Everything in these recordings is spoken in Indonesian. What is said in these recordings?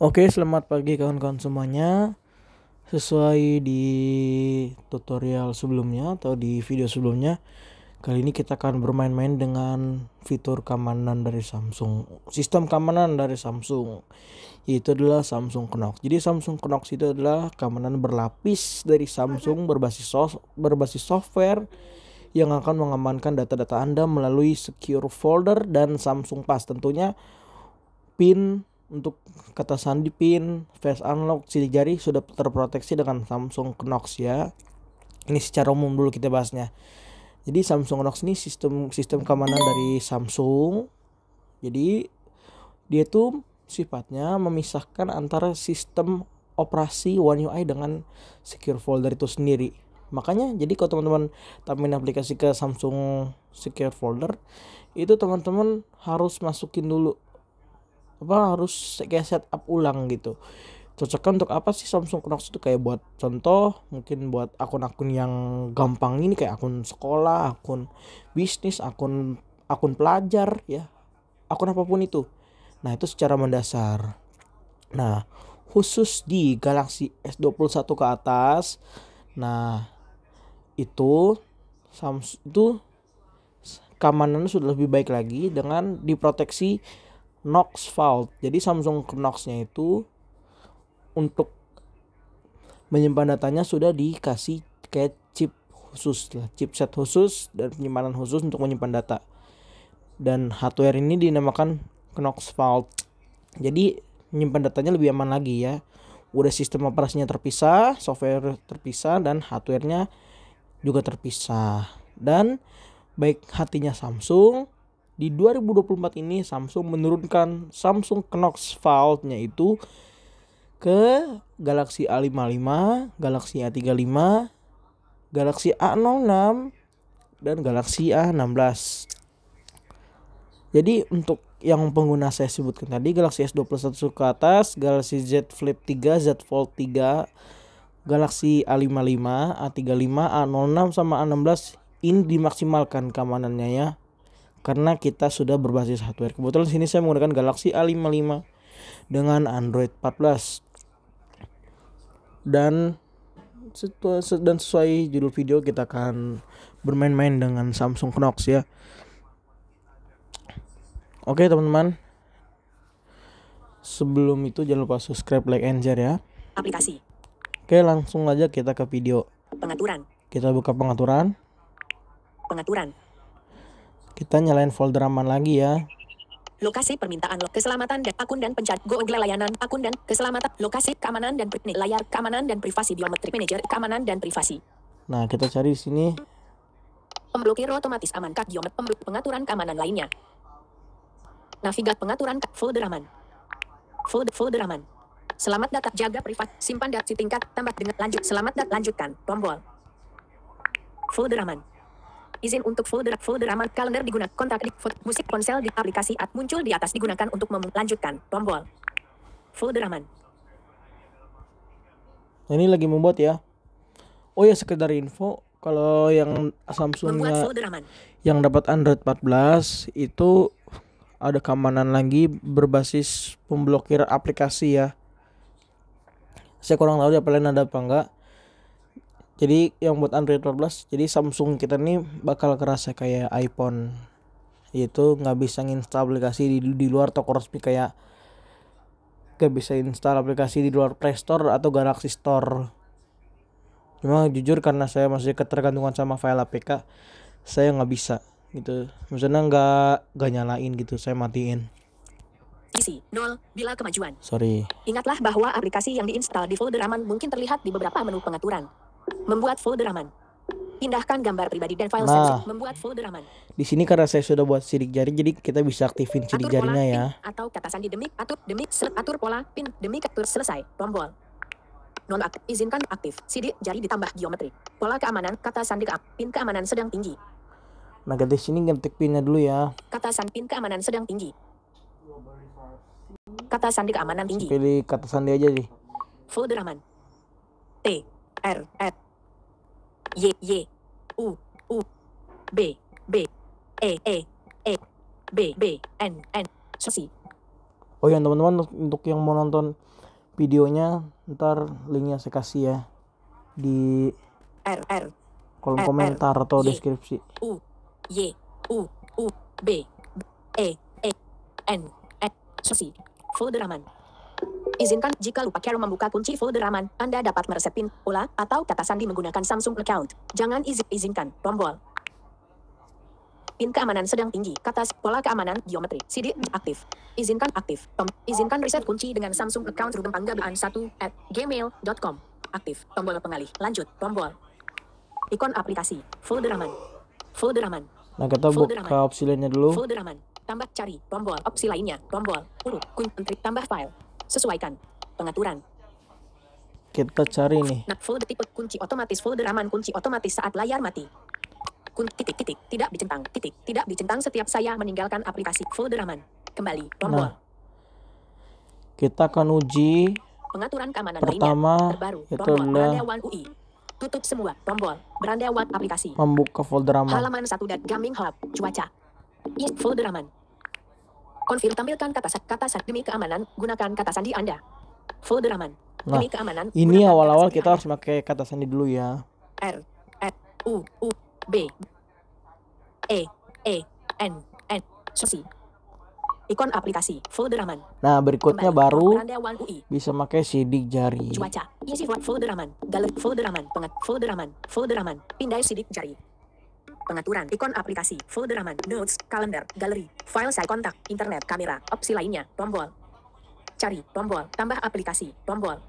Oke, selamat pagi kawan-kawan semuanya. Sesuai di tutorial sebelumnya atau di video sebelumnya, kali ini kita akan bermain-main dengan fitur keamanan dari Samsung. Sistem keamanan dari Samsung, yaitu adalah Samsung Knox. Jadi Samsung Knox itu adalah keamanan berlapis dari Samsung berbasis software yang akan mengamankan data-data Anda melalui secure folder dan Samsung Pass. Tentunya PIN untuk kata sandi, PIN, face unlock, sidik jari sudah terproteksi dengan Samsung Knox ya. Ini secara umum dulu kita bahasnya. Jadi Samsung Knox ini sistem keamanan dari Samsung. Jadi dia tuh sifatnya memisahkan antara sistem operasi One UI dengan secure folder itu sendiri. Makanya jadi kalau teman-teman tambahin aplikasi ke Samsung secure folder, itu teman-teman harus masukin dulu harus kayak setup ulang gitu. Cocoknya untuk apa sih Samsung Knox itu? Kayak buat contoh, mungkin buat akun-akun yang gampang ini, kayak akun sekolah, akun bisnis, akun pelajar ya, akun apapun itu. Nah itu secara mendasar. Nah khusus di Galaxy S21 ke atas, nah itu Samsung itu keamanannya sudah lebih baik lagi dengan diproteksi Knox Vault. Jadi Samsung Knox-nya itu untuk menyimpan datanya sudah dikasih kayak chipset khusus dan penyimpanan khusus untuk menyimpan data. Dan hardware ini dinamakan Knox Vault. Jadi menyimpan datanya lebih aman lagi ya. Udah sistem operasinya terpisah, software terpisah, dan hardware-nya juga terpisah. Dan baik hatinya Samsung, di 2024 ini Samsung menurunkan Samsung Knox Vault-nya itu ke Galaxy A55, Galaxy A35, Galaxy A06, dan Galaxy A16. Jadi untuk yang pengguna saya sebutkan tadi, Galaxy S21 ke atas, Galaxy Z Flip 3, Z Fold 3, Galaxy A55, A35, A06 sama A16 ini dimaksimalkan keamanannya ya, karena kita sudah berbasis hardware. Kebetulan sini saya menggunakan Galaxy A55 dengan Android 14. Dan sesuai judul video, kita akan bermain-main dengan Samsung Knox ya. Oke teman-teman, sebelum itu jangan lupa subscribe, like, and share ya. Aplikasi. Oke, langsung aja kita ke video. Pengaturan. Kita buka pengaturan. Kita nyalain folder aman lagi ya. Lokasi permintaan keselamatan dan akun dan pencari Google layanan akun dan keselamatan, lokasi keamanan dan layar keamanan dan privasi, biometrik manager keamanan dan privasi. Nah kita cari di sini. Pemblokir otomatis aman, pengaturan keamanan lainnya. Navigat pengaturan folder aman. Folder aman. Selamat data, jaga privat, simpan data tingkat, tambah dengan lanjut, selamat data, lanjutkan, tombol. Folder aman. Izin untuk folder aman, kalender digunakan, kontak, musik, ponsel, di aplikasi muncul di atas, digunakan untuk melanjutkan, tombol. Folder aman. Ini lagi membuat ya. Oh ya, sekedar info, kalau yang Samsungnya yang dapat Android 14 itu ada keamanan lagi berbasis pemblokir aplikasi ya. Saya kurang tahu ya kalian ada apa enggak. Jadi yang buat Android 14, jadi Samsung kita nih bakal kerasa kayak iPhone, yaitu nggak bisa install aplikasi di luar toko resmi, kayak nggak bisa install aplikasi di luar Play Store atau Galaxy Store. Cuma jujur karena saya masih ketergantungan sama file APK, saya nggak bisa gitu. Maksudnya nggak nyalain gitu, saya matiin. Isi 0 bila kemajuan. Sorry. Ingatlah bahwa aplikasi yang diinstal di folder aman mungkin terlihat di beberapa menu pengaturan. Membuat folder aman. Pindahkan gambar pribadi dan file sensitif. Membuat folder aman. Di sini karena saya sudah buat sidik jari, jadi kita bisa aktifin sidik jarinya ya. Atau kata sandi atur pola pin demi atur selesai, tombol. Nonaktif, izinkan aktif. Sidik jari ditambah geometri. Pola keamanan, kata sandi pin keamanan sedang tinggi. Nah, di sini ngetik pinnya dulu ya. Kata sandi pin keamanan sedang tinggi. Kata sandi keamanan tinggi. Pilih kata sandi aja sih. Folder aman. T R F Y Y U B B E B N N C Oh ya teman-teman, untuk yang mau nonton videonya ntar linknya saya kasih ya di R R kolom R komentar atau Y deskripsi. U Y U U B E E N N Susi folder aman. Izinkan jika lupa cara membuka kunci folder aman, Anda dapat mereset PIN, pola, atau kata sandi menggunakan Samsung account. Jangan izinkan tombol. PIN keamanan sedang tinggi, kata pola keamanan geometri, CD aktif. Izinkan aktif. Izinkan reset kunci dengan Samsung account Rubem Panggabean 1@gmail.com. Aktif. Tombol pengalih. Lanjut. Tombol. Ikon aplikasi. Folder aman. Folder aman. Nah kita Folder buka aman. opsi lainnya dulu. Folder aman. Tambah cari. Tombol. Opsi lainnya. Tombol. Urut. Kunci. Tambah file. Sesuaikan. Pengaturan. Kita cari nih. Nah, folder tipe kunci otomatis folder aman kunci otomatis saat layar mati. Titik tidak dicentang tidak dicentang setiap saya meninggalkan aplikasi folder aman. Kembali tombol. Nah, kita akan uji Pengaturan keamanan pertama lainnya. Terbaru itu tombol adalah Berandawan UI. Tutup semua tombol Berandawan aplikasi. membuka folder aman. Halaman 1 dan Gaming Hub cuaca. Folder aman. Konfirm tampilkan kata demi keamanan gunakan kata sandi Anda. Folder aman. Nah, Demi keamanan ini gunakan awal-awal kata sandi kita Anda. harus pakai kata sandi dulu ya. R U B E N Susi. Ikon aplikasi folder aman. Nah berikutnya Kembali, baru Berandawan UI. bisa pakai sidik jari. Cuaca. Isi folder aman. Galeri folder aman. Folder aman. Folder aman. Pindai sidik jari. Pengaturan. Ikon aplikasi. Folder aman. Notes. Kalender. Galeri. File saya kontak. Internet. Kamera. Opsi lainnya. Tombol. Cari. Tombol. Tambah aplikasi. Tombol.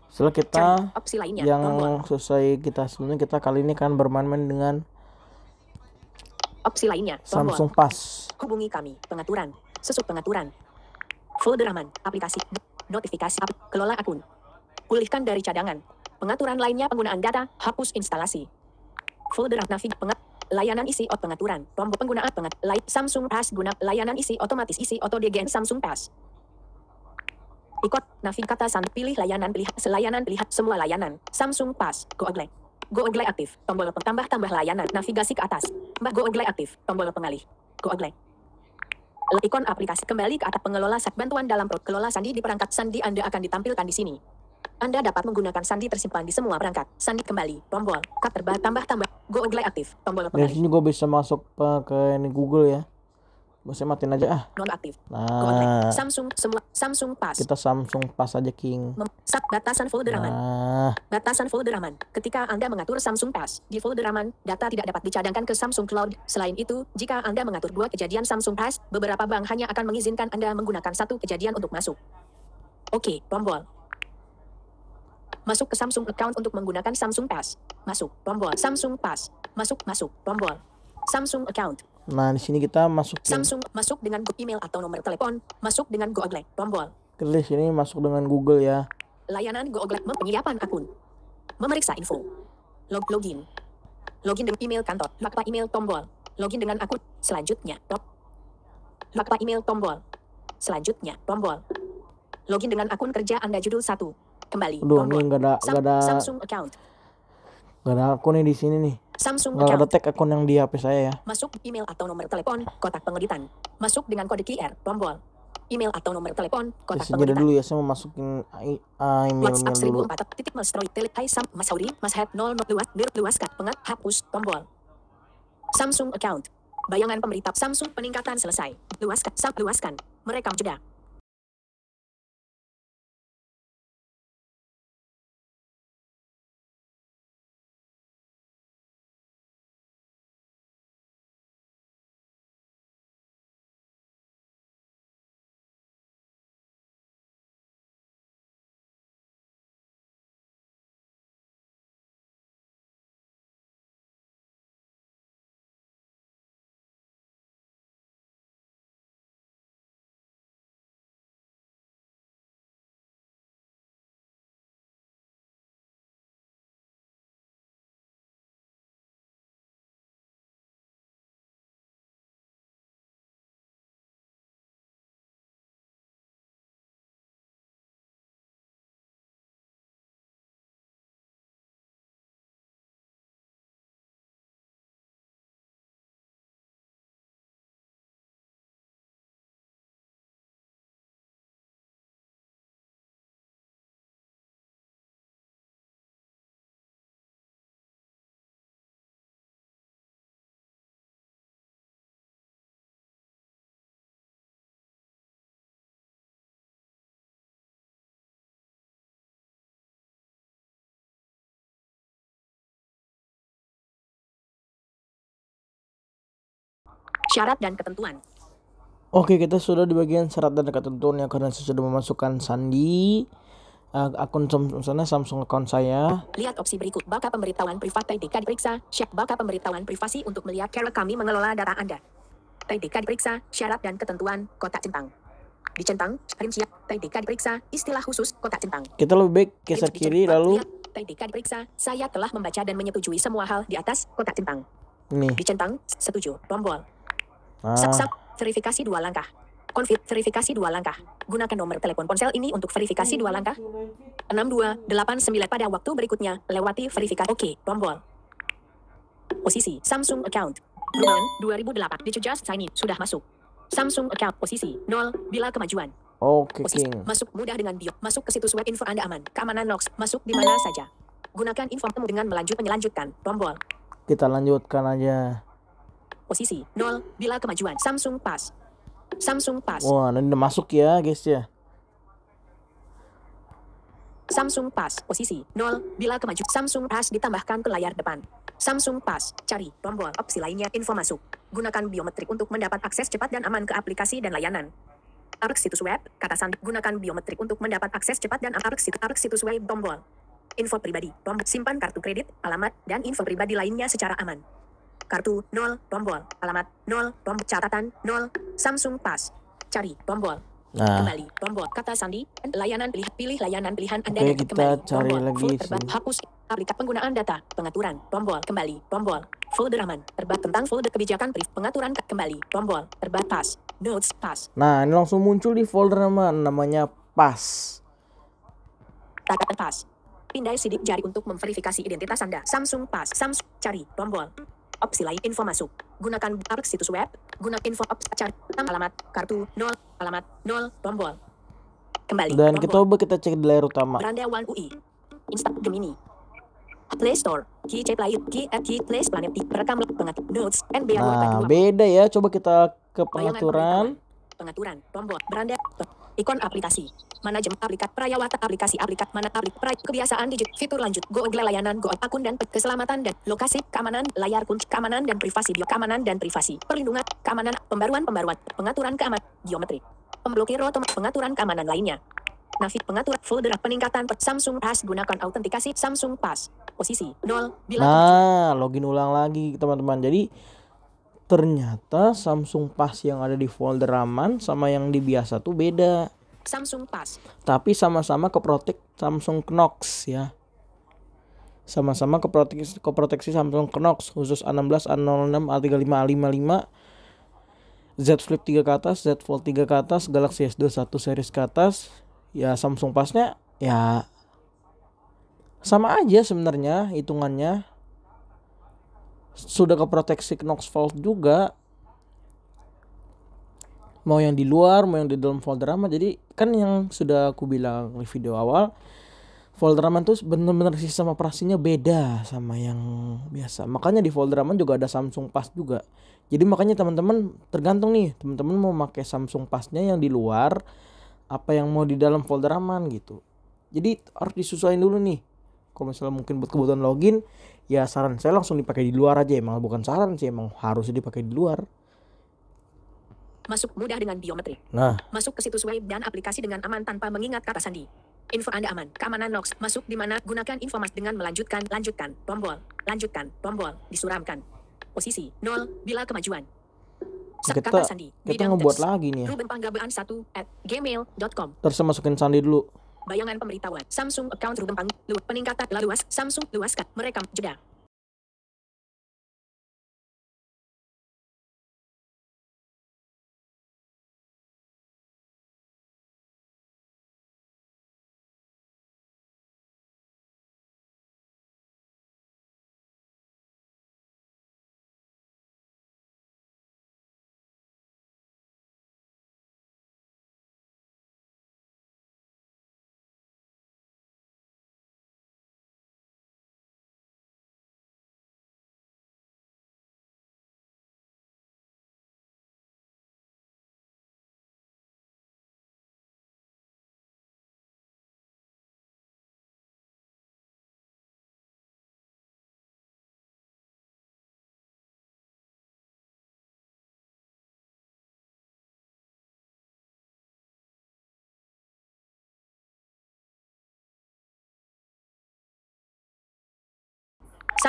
Setelah kita Cari. Opsi lainnya. yang Tombol. selesai kita sebelumnya, kita kali ini kan bermain-main dengan Opsi lainnya. Tombol. Samsung Pass. Hubungi kami. Pengaturan. Pengaturan. Folder aman. Aplikasi. Notifikasi. Kelola akun. Pulihkan dari cadangan. Pengaturan lainnya penggunaan data. Hapus instalasi. Folder layanan isi pengaturan. Tombol penggunaan Samsung Pass guna layanan isi otomatis isi auto degen Samsung Pass. Ikut kata sandi pilih layanan lihat semua layanan Samsung Pass Go Ogle aktif tombol tambah layanan navigasi ke atas Go Ogle aktif tombol pengalih Go Ogle ikon aplikasi kembali ke atas pengelola bantuan dalam kelola sandi di perangkat sandi Anda akan ditampilkan di sini. Anda dapat menggunakan sandi tersimpan di semua perangkat. Sandi kembali tombol tambah Go Ogle aktif tombol Dari pengalih sini gue bisa masuk ke ini Google ya. Saya matiin aja ah. nonaktif. Nah, Samsung Pass. kita Samsung Pass aja King. Batasan folder aman. Nah, Batasan folder aman. Ketika Anda mengatur Samsung Pass di folder aman, data tidak dapat dicadangkan ke Samsung Cloud. Selain itu, jika Anda mengatur 2 kejadian Samsung Pass, beberapa bank hanya akan mengizinkan Anda menggunakan 1 kejadian untuk masuk. Oke, tombol. Masuk ke Samsung account untuk menggunakan Samsung Pass. Masuk, tombol. Samsung Pass. Masuk, tombol. Samsung account. nah di sini kita masukin. Samsung masuk dengan email atau nomor telepon. Masuk dengan Google. Tombol. Kita di sini masuk dengan Google ya. Layanan Google penyiapan akun. Memeriksa info. Login. Login dengan email kantor. Lakpa email tombol. Login dengan akun. Selanjutnya. Lakpa email tombol. Selanjutnya. Tombol. Login dengan akun kerja Anda judul 1. Kembali. Aduh, tombol. ini nggak ada Samsung account. nggak ada akun nih di sini nih. Samsung Nggak ada account. tag akun yang di HP saya ya. Masuk email atau nomor telepon. Kotak pengeditan. Masuk dengan kode QR. Tombol. Email atau nomor telepon. Kotak Disini pengeditan. dulu ya, saya mau masukin email WhatsApp dulu. 1004 titik Mastroid telik Hai Sam Mas Hauri Mas Head 0 luaskan hapus tombol Samsung account bayangan pemberita Samsung peningkatan selesai luaskan merekam jeda Syarat dan ketentuan. Oke, kita sudah di bagian syarat dan ketentuannya karena saya sudah memasukkan sandi akun Samsung account saya. Lihat opsi berikut. Baka pemberitahuan privat TDK diperiksa. Baka pemberitahuan privasi untuk melihat cara kami mengelola data Anda. TDK diperiksa. Syarat dan ketentuan. Kotak centang. Dicentang. Rincian. TDK diperiksa. Istilah khusus. Kotak centang. Kita lebih baik geser kiri lalu. TDK diperiksa. Saya telah membaca dan menyetujui semua hal di atas. Kotak centang. Nih. Dicentang. Setuju. Tombol. Nah. Verifikasi 2 langkah. Verifikasi 2 langkah. Gunakan nomor telepon ponsel ini untuk verifikasi 2 langkah. 6289 pada waktu berikutnya. Lewati verifikasi. Oke, tombol. Posisi Samsung account. Ruben 2008. Did you just sign in? Sudah masuk. Samsung account. Posisi 0 bila kemajuan. Oke, posisi King. Masuk mudah dengan bio. Masuk ke situs web info Anda aman. Keamanan Nox. Masuk di mana saja. Gunakan info temu dengan melanjutkan. Tombol. Kita lanjutkan aja. Posisi 0 bila kemajuan. Samsung Pass. Samsung Pass. Wah, ini udah masuk ya, guys ya. Samsung Pass. Posisi 0 bila kemajuan. Samsung Pass ditambahkan ke layar depan. Samsung Pass. Cari tombol. Opsi lainnya. Info masuk. Gunakan biometrik untuk mendapat akses cepat dan aman ke aplikasi dan layanan. Arek situs web. Kata sandi. Gunakan biometrik untuk mendapat akses cepat dan arek situs web. Tombol. Info pribadi. Tombol. Simpan kartu kredit, alamat, dan info pribadi lainnya secara aman. Kartu 0, tombol, alamat 0, tombol, catatan 0, Samsung Pass. Cari tombol. Nah. Kembali tombol, kata sandi, layanan pilih layanan pilihan Anda. Oke, kita kembali, cari tombol, lagi hapus aplikasi penggunaan data, pengaturan, tombol, kembali, tombol, folder aman, tentang folder kebijakan pengaturan, kembali, tombol, pass, notes, pass. Nah, ini langsung muncul di folder namanya pass. Tata pass. Pindai sidik jari untuk memverifikasi identitas Anda. Samsung Pass. Samsung cari tombol. Opsi lain info masuk. Gunakan arek situs web. Gunakan info opsi cari alamat kartu 0 alamat 0 tombol. Kembali. Dan tombol. kita cek di layar utama. Beranda One UI. Gemini. Play Store. Key Play. Key Play Planet. Perekam notes. Nah, beda ya. Coba kita ke pengaturan. Pengaturan tombol. Beranda. Ikon aplikasi. Manajemen aplikasi mana kebiasaan digit fitur lanjut Google layanan akun dan keselamatan dan lokasi keamanan layar kunci keamanan dan privasi keamanan dan privasi perlindungan keamanan pembaruan pengaturan keamanan biometrik pemblokir otomatis pengaturan keamanan lainnya pengaturan folder peningkatan Samsung Pass gunakan autentikasi Samsung Pass posisi 0 bila login ulang lagi teman-teman. Jadi ternyata Samsung Pass yang ada di folder aman sama yang di biasa tuh beda. Samsung Pass. Tapi sama-sama keprotek Samsung Knox ya. Sama-sama keproteksi Samsung Knox khusus A16, A06, A35, A55, Z Flip 3 ke atas, Z Fold 3 ke atas, Galaxy S21 series ke atas. Ya Samsung Pass-nya ya sama aja sebenarnya hitungannya. Sudah keproteksi Knox Vault juga. Mau yang di luar, mau yang di dalam folder aman. Jadi kan yang sudah aku bilang di video awal, folder aman tuh benar-benar sistem operasinya beda sama yang biasa. Makanya di folder aman juga ada Samsung Pass juga. Jadi makanya teman-teman tergantung nih, teman-teman mau pakai Samsung Pass-nya yang di luar, apa yang mau di dalam folder aman gitu. Jadi harus disesuaikan dulu nih. Kalau misalnya mungkin buat kebutuhan login, ya saran saya langsung dipakai di luar aja. Emang bukan saran sih, emang harus dipakai di luar. Masuk mudah dengan biometrik. Nah. Masuk ke situs web dan aplikasi dengan aman tanpa mengingat kata sandi. Info Anda aman. Keamanan Nox. Masuk di mana? Gunakan info mas dengan melanjutkan. Lanjutkan. Tombol. Lanjutkan. Tombol. Disuramkan. Posisi 0 bila kemajuan. Kata sandi. Kita ngebuat lagi nih. rubenpanggabean1@gmail.com. Terus masukin sandi dulu. Bayangan pemberitahuan. Samsung account Ruben peningkatan luas. Samsung luaskan. Merekam jeda.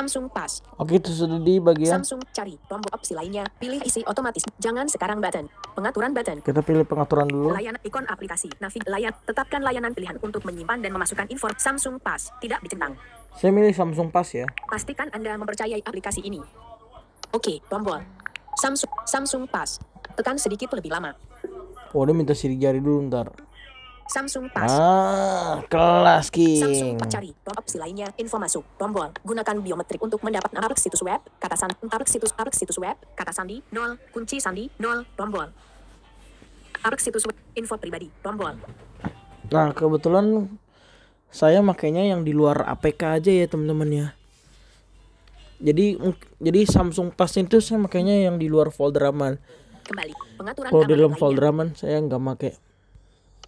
Samsung Pass. Oke, itu sudah di bagian. Samsung cari tombol opsi lainnya. Pilih isi otomatis. Jangan sekarang button. Pengaturan button. Kita pilih pengaturan dulu. Layanan ikon aplikasi. Layar. Tetapkan layanan pilihan untuk menyimpan dan memasukkan info. Samsung Pass. Tidak dicentang. Saya milih Samsung Pass ya. Pastikan Anda mempercayai aplikasi ini. Oke, tombol. Samsung Pass. Tekan sedikit lebih lama. Oh, dia minta sidik jari dulu ntar. Samsung Pass. Kelas Samsung king. cari opsi lainnya. Info masuk. Tombol. Gunakan biometrik untuk mendapat situs web. Kata sandi. Situs web. Kata sandi 0. Kunci sandi 0. Tombol. Situs web. Info pribadi. Tombol. Nah, kebetulan saya makainya yang di luar APK aja ya teman-teman ya. Jadi Samsung Pass itu saya makainya yang di luar folder aman. Kembali. Pengaturan Kalau di dalam lainnya. folder aman saya nggak make.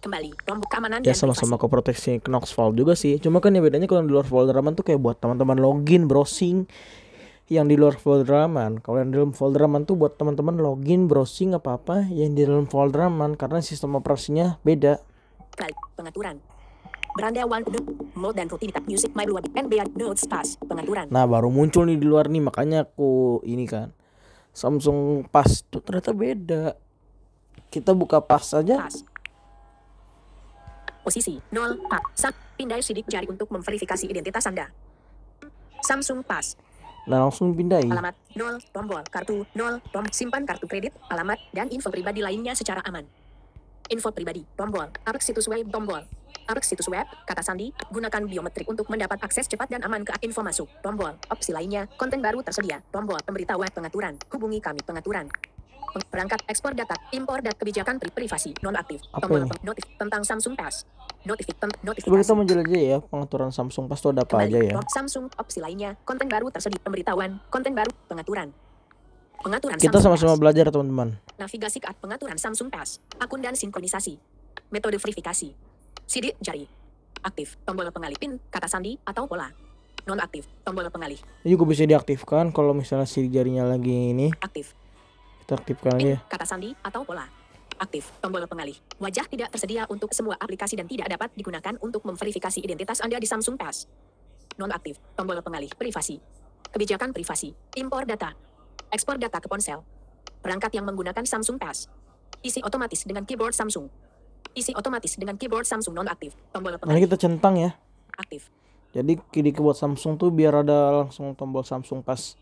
Kembali. Tombol keamanan Ya dan sama-sama ke proteksi Knoxfile juga sih. Cuma kan ya bedanya kalau di luar folder aman tuh kayak buat teman-teman login, browsing. Yang di luar folder aman. Kalau yang di dalam folder aman tuh buat teman-teman login, browsing apa-apa yang di dalam folder aman karena sistem operasinya beda. Kali. Pengaturan. Beranda one mode dan rutinitas music my blue NBA notes pass. Pengaturan. Nah, baru muncul nih di luar nih, makanya aku ini kan. Samsung Pass tuh ternyata beda. Kita buka Pass aja. Pass. Posisi 0. Pindai sidik jari untuk memverifikasi identitas Anda. Samsung Pass. Nah, langsung pindahin. Alamat 0. Tombol kartu 0. Simpan kartu kredit, alamat, dan info pribadi lainnya secara aman. Info pribadi. Tombol. Situs web. Tombol. Situs web. Kata sandi. Gunakan biometrik untuk mendapat akses cepat dan aman ke info masuk. Tombol. Opsi lainnya. Konten baru tersedia. Tombol. Pemberitahuan pengaturan. Hubungi kami pengaturan. Perangkat ekspor data, impor dan kebijakan privasi nonaktif. Tombol notif tentang Samsung Pass. Notifikasi. Coba kita menjelajah ya pengaturan Samsung Pass itu ada apa aja ya. Samsung opsi lainnya, konten baru tersedia, pemberitahuan, konten baru, pengaturan. Kita sama-sama belajar teman-teman. Navigasi ke pengaturan Samsung Pass, akun dan sinkronisasi. Metode verifikasi. Sidik jari. Aktif, tombol pengalih PIN, kata sandi atau pola. Nonaktif, tombol pengalih. Ini juga bisa diaktifkan kalau misalnya sidik jarinya lagi ini. Aktif. Kita aktifkan aja. Kata sandi atau pola. Aktif. Tombol pengalih. Wajah tidak tersedia untuk semua aplikasi dan tidak dapat digunakan untuk memverifikasi identitas Anda di Samsung Pass. Nonaktif. Tombol pengalih. Privasi. Kebijakan privasi. Impor data. Ekspor data ke ponsel. Perangkat yang menggunakan Samsung Pass. Isi otomatis dengan keyboard Samsung. Isi otomatis dengan keyboard Samsung nonaktif. Tombol pengalih. Nah, kita centang ya. Aktif. Jadi di keyboard Samsung tuh biar ada langsung tombol Samsung Pass.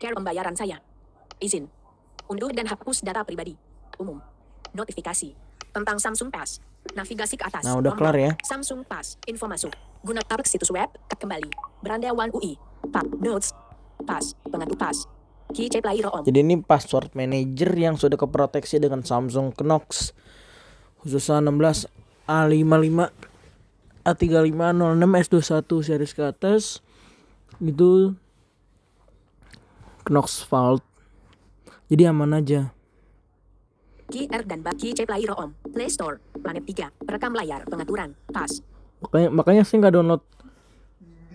Care pembayaran saya. Izin. Undur dan hapus data pribadi. Umum. Notifikasi. Tentang Samsung Pass. Navigasi ke atas. Nah, udah kelar ya. Samsung Pass. Info masuk. Gunakan situs web. Kembali. Beranda One UI. Tab. Notes. Pass. Pengatur Pass. Key Play ROM. Jadi ini password manager yang sudah keproteksi dengan Samsung Knox. Khususnya 16 A55 A3506 S21 series ke atas. Itu Knox Vault. Jadi aman aja. Key R dan Key Play ROM. Play Store. Planet 3. Perekam layar. Pengaturan. Pass. Makanya saya nggak download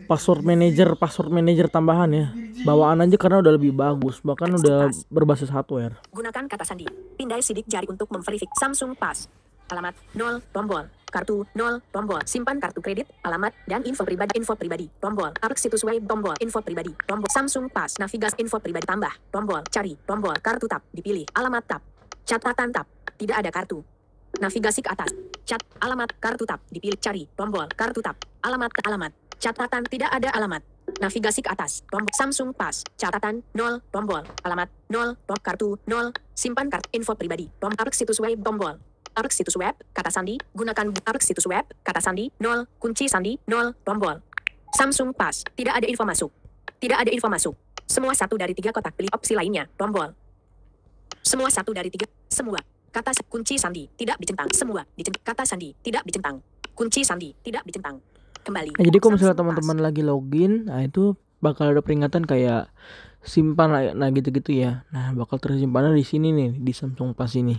password manager tambahan ya. Bawaan aja karena udah lebih bagus. Bahkan udah berbasis hardware. Gunakan kata sandi. Pindai sidik jari untuk memverifikasi Samsung Pass. Alamat 0. Tombol. Kartu 0. Tombol. Simpan kartu kredit. Alamat dan info pribadi. Tombol. Situs web. Tombol. Info pribadi. Tombol. Samsung Pass. Navigasi info pribadi tambah. Tombol. Cari. Tombol. Kartu tab. Dipilih. Alamat tab. Catatan tab. Tidak ada kartu. Navigasi ke atas. Cat. Alamat. Kartu tab. Dipilih. Cari. Tombol. Kartu tab. Alamat. Catatan. Tidak ada alamat. Navigasi ke atas. Tombol. Samsung Pass. Catatan 0. Tombol. Alamat 0. Kartu 0. Simpan kartu. Info pribadi. Tombol. Situs web. Tombol. Situs web. Kata sandi. Gunakan situs web. Kata sandi 0. Kunci sandi 0. Tombol. Samsung Pass. Tidak ada info masuk. Tidak ada info masuk. Semua 1 dari 3 kotak pilih opsi lainnya. Tombol. Semua 1 dari 3. Semua. Kata kunci sandi. Tidak dicentang. Semua. Kata sandi. Tidak dicentang. Kunci sandi. Tidak dicentang. Kembali. Nah, jadi kalau misalnya teman-teman lagi login, nah itu bakal ada peringatan kayak simpan, nah gitu-gitu ya. Nah, bakal tersimpan di sini nih di Samsung Pass ini.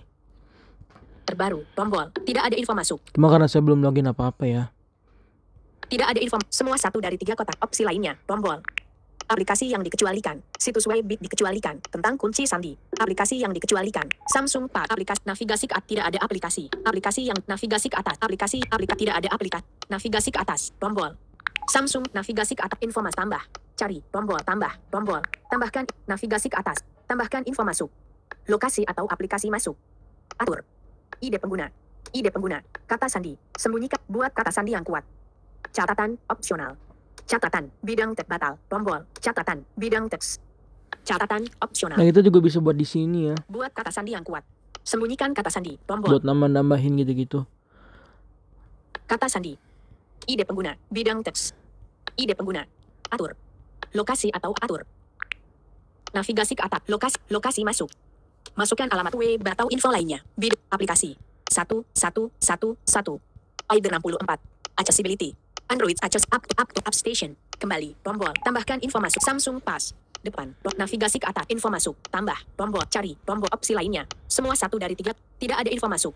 Terbaru. Tombol. Tidak ada info masuk. Cuma karena saya belum login apa-apa ya. Tidak ada info. Semua 1 dari 3 kotak opsi lainnya. Tombol. Aplikasi yang dikecualikan. Situs web dikecualikan. Tentang kunci sandi. Aplikasi yang dikecualikan. Samsung Pass. Aplikasi navigasi ke atas. Tidak ada aplikasi. Aplikasi yang navigasi ke atas. Aplikasi tidak ada aplikasi. Navigasi ke atas. Tombol. Samsung navigasi ke atas. Info mas tambah. Cari, tombol, tambah, tombol. Tambahkan, navigasi ke atas. Tambahkan info masuk. Lokasi atau aplikasi masuk. Atur. ID pengguna. ID pengguna. Kata sandi. Sembunyikan. Buat kata sandi yang kuat. Catatan, opsional. Catatan, bidang teks batal. Tombol, catatan, bidang teks. Catatan, opsional. Nah itu juga bisa buat di sini ya. Buat kata sandi yang kuat. Sembunyikan kata sandi. Tombol. Buat nambah-nambahin gitu-gitu. Kata sandi. ID pengguna. Bidang teks. ID pengguna. Atur. Lokasi atau atur. Navigasi ke atas. Lokasi masuk. Masukkan alamat web atau info lainnya. Bidang aplikasi. 1111. ID 64. Accessibility. Android Access up to app station. Kembali. Tombol. Tambahkan info masuk. Samsung Pass. Depan. Navigasi ke atas. Info masuk. Tambah. Tombol. Cari. Tombol opsi lainnya. Semua 1 dari 3. Tidak ada info masuk.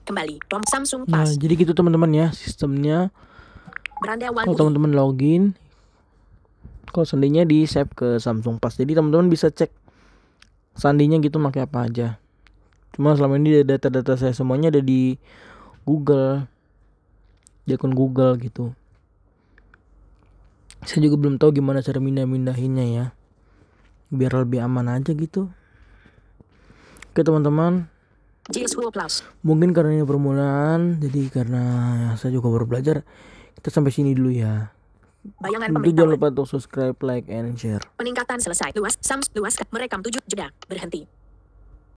Kembali. Samsung Nah Pass. jadi gitu teman-teman ya sistemnya. Beranda Kalau teman-teman login, kalau sandinya di save ke Samsung Pass, jadi teman-teman bisa cek sandinya gitu pakai apa aja. Cuma selama ini data-data saya semuanya ada di Google, di akun Google gitu. Saya juga belum tahu gimana cara mindahinnya ya, biar lebih aman aja gitu. Oke teman-teman, GS Plus. mungkin karena ini permulaan, jadi karena saya juga baru belajar, kita sampai sini dulu ya. Bayangan Tentu jangan pemberitahuan. lupa untuk subscribe, like, and share. Peningkatan selesai. Luas. Merekam 7 jeda. Berhenti.